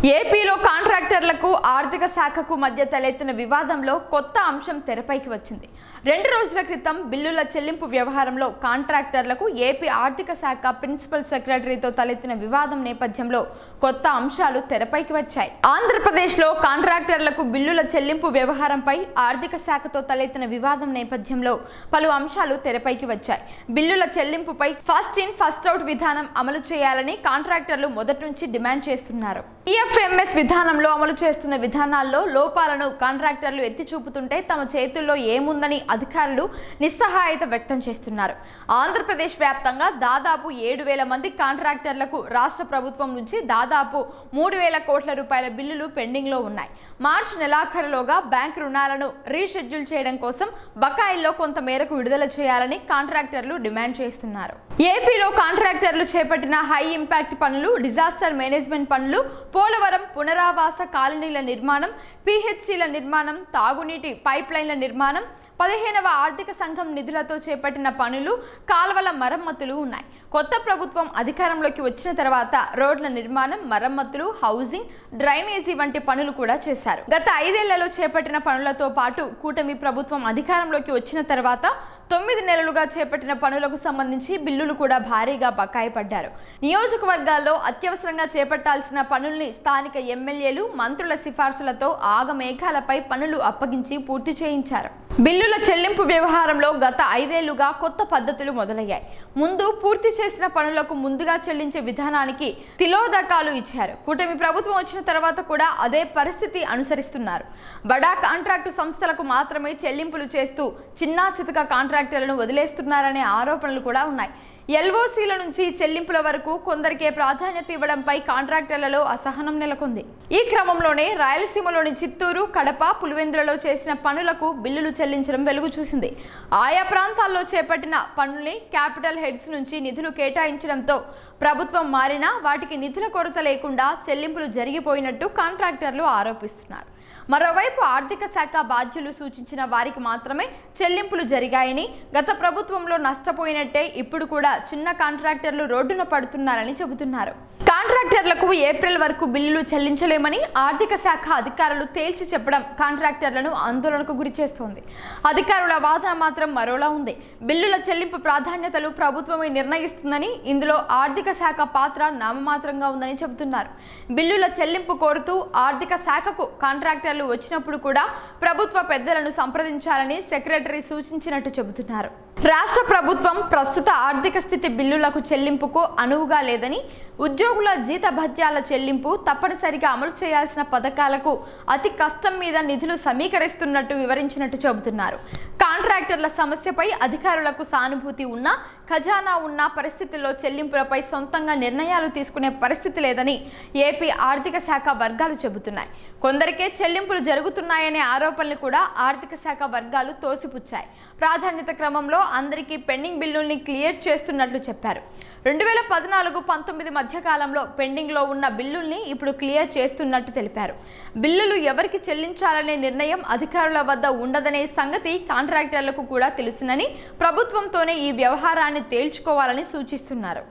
ఏపీలో కాంట్రాక్టర్లకు ఆర్థిక శాఖకు మధ్య తలెత్తిన వివాదంలో కొత్త అంశం తెరపైకి వచ్చింది. 2 రోజుల క్రితం బిల్లుల చెల్లింపు వ్యవహారంలో కాంట్రాక్టర్లకు ఏపీ ఆర్థిక శాఖ ప్రిన్సిపల్ సెక్రటరీతో తలెత్తిన వివాదం నేపథ్యంలో కొత్త అంశాలు తెరపైకి వచ్చాయి. ఆంధ్రప్రదేశ్లో కాంట్రాక్టర్లకు బిల్లుల చెల్లింపు వ్యవహారంపై ఆర్థిక శాఖతో తలెత్తిన వివాదం నేపథ్యంలో పలు అంశాలు తెరపైకి వచ్చాయి. బిల్లుల చెల్లింపుపై ఫస్ట్ ఇన్ ఫస్ట్ అవుట్ విధానం అమలు చేయాలని కాంట్రాక్టర్లు మొదటి నుంచి డిమాండ్ చేస్తున్నారు. ఈఎఫ్ఎంఎస్ విధానంలో అమలు చేస్తున్న విధానాల్లో లోపాలను కాంట్రాక్టర్లు ఎత్తి చూపుతుంటే తమ చేతుల్లో ఏముందని అధికారులు నిస్సహాయత వ్యక్తం చేస్తున్నారు. ఆంధ్రప్రదేశ్ వ్యాప్తంగా దాదాపు 7,000 మంది కాంట్రాక్టర్లకు రాష్ట్ర ప్రభుత్వం నుంచి దాదాపు 3,000 కోట్ల రూపాయల బిల్లులు పెండింగ్ లో ఉన్నాయి. మార్చి నెలాఖరులోగా బ్యాంక్ రుణాలను రీషెడ్యూల్ చేయడం కోసం బకాయిల్లో కొంత మేరకు విడుదల చేయాలని కాంట్రాక్టర్లు డిమాండ్ చేస్తున్నారు. ఏపీలో కాంట్రాక్టర్లు చేపట్టిన హై ఇంపాక్ట్ పనులు, డిజాస్టర్ మేనేజ్మెంట్ పనులు, పోలవరం పునరావాస కాలనీల నిర్మాణం, పిహెచ్సిల నిర్మాణం, తాగునీటి పైప్ లైన్ల నిర్మాణం, 15వ ఆర్థిక సంఘం నిధులతో చేపట్టిన పనులు, కాల్వల మరమ్మతులు ఉన్నాయి. కొత్త ప్రభుత్వం అధికారంలోకి వచ్చిన తర్వాత రోడ్ల నిర్మాణం, మరమ్మతులు, హౌసింగ్, డ్రైనేజీ వంటి పనులు కూడా చేశారు. గత 5 ఏళ్లలో చేపట్టిన పనులతో పాటు కూటమి ప్రభుత్వం అధికారంలోకి వచ్చిన తర్వాత 9 నెలలుగా చేపట్టిన పనులకు సంబంధించి బిల్లులు కూడా భారీగా బకాయి పడ్డారు. నియోజకవర్గాల్లో అత్యవసరంగా చేపట్టాల్సిన పనుల్ని స్థానిక ఎమ్మెల్యేలు, మంత్రుల సిఫార్సులతో ఆగమేఘాలపై పనులు అప్పగించి పూర్తి చేయించారు. బిల్లుల చెల్లింపు వ్యవహారంలో గత 5 ఏళ్లుగా కొత్త పద్ధతులు మొదలయ్యాయి. ముందు పూర్తి చేసిన పనులకు ముందుగా చెల్లించే విధానానికి తిలోదకాలు ఇచ్చారు. కూటమి ప్రభుత్వం వచ్చిన తర్వాత కూడా అదే పరిస్థితి అనుసరిస్తున్నారు. బడా కాంట్రాక్టు సంస్థలకు మాత్రమే చెల్లింపులు చేస్తూ చిన్నా చితక కాంట్రాక్టర్లను వదిలేస్తున్నారనే ఆరోపణలు కూడా ఉన్నాయి. ఎల్ఓసీల నుంచి చెల్లింపుల వరకు కొందరికే ప్రాధాన్యత ఇవ్వడంపై కాంట్రాక్టర్లలో అసహనం నెలకొంది. ఈ క్రమంలోనే రాయలసీమలోని చిత్తూరు, కడప, పులివెందులలో చేసిన పనులకు బిల్లులు చెల్లించడం వెలుగు చూసింది. ఆయా ప్రాంతాల్లో చేపట్టిన పనుల్ని క్యాపిటల్ హెడ్స్ నుంచి నిధులు కేటాయించడంతో ప్రభుత్వం మారినా వాటికి నిధుల కొరత లేకుండా చెల్లింపులు జరిగిపోయినట్టు కాంట్రాక్టర్లు ఆరోపిస్తున్నారు. మరోవైపు ఆర్థిక శాఖ బాధ్యులు సూచించిన వారికి మాత్రమే చెల్లింపులు జరిగాయని, గత ప్రభుత్వంలో నష్టపోయినట్టే ఇప్పుడు కూడా చిన్న కాంట్రాక్టర్లు రోడ్డున పడుతున్నారని చెబుతున్నారు. కాంట్రాక్టర్లకు ఏప్రిల్ వరకు బిల్లులు చెల్లించలేమని ఆర్థిక శాఖ అధికారులు తేల్చి చెప్పడం కాంట్రాక్టర్లను ఆందోళనకు గురిచేస్తోంది. అధికారుల వాదన మాత్రం మరోలా ఉంది. బిల్లుల చెల్లింపు ప్రాధాన్యతలు ప్రభుత్వమే నిర్ణయిస్తుందని, ఇందులో ఆర్థిక శాఖ పాత్ర నామమాత్రంగా ఉందని చెబుతున్నారు. బిల్లుల చెల్లింపు కోరుతూ ఆర్థిక శాఖకు కాంట్రాక్టర్లు వచ్చినప్పుడు కూడా ప్రభుత్వ పెద్దలను సంప్రదించాలని సెక్రటరీ సూచించినట్టు చెబుతున్నారు. రాష్ట్ర ప్రభుత్వం ప్రస్తుత ఆర్థిక స్థితి బిల్లులకు చెల్లింపుకు అనువుగా లేదని, ఉద్యోగుల జీతభత్యాల చెల్లింపు, తప్పనిసరిగా అమలు చేయాల్సిన పథకాలకు అతి కష్టం మీద నిధులు సమీకరిస్తున్నట్టు వివరించినట్టు చెబుతున్నారు. కాంట్రాక్టర్ల సమస్యపై అధికారులకు సానుభూతి ఉన్నా, ఖజానా ఉన్న పరిస్థితుల్లో చెల్లింపులపై సొంతంగా నిర్ణయాలు తీసుకునే పరిస్థితి లేదని ఏపీ ఆర్థిక శాఖ వర్గాలు చెబుతున్నాయి. కొందరికే చెల్లింపులు జరుగుతున్నాయనే ఆరోపణలు కూడా ఆర్థిక శాఖ వర్గాలు తోసిపుచ్చాయి. ప్రాధాన్యత క్రమంలో అందరికీ పెండింగ్ బిల్లుల్ని క్లియర్ చేస్తున్నట్లు చెప్పారు. 2014-19 మధ్య కాలంలో పెండింగ్ లో ఉన్న బిల్లుల్ని ఇప్పుడు క్లియర్ చేస్తున్నట్టు తెలిపారు. బిల్లులు ఎవరికి చెల్లించాలనే నిర్ణయం అధికారుల వద్ద ఉండదనే సంగతి కాంట్రాక్టర్లకు కూడా తెలుసునని, ప్రభుత్వంతోనే ఈ వ్యవహారాన్ని తేల్చుకోవాలని సూచిస్తున్నారు.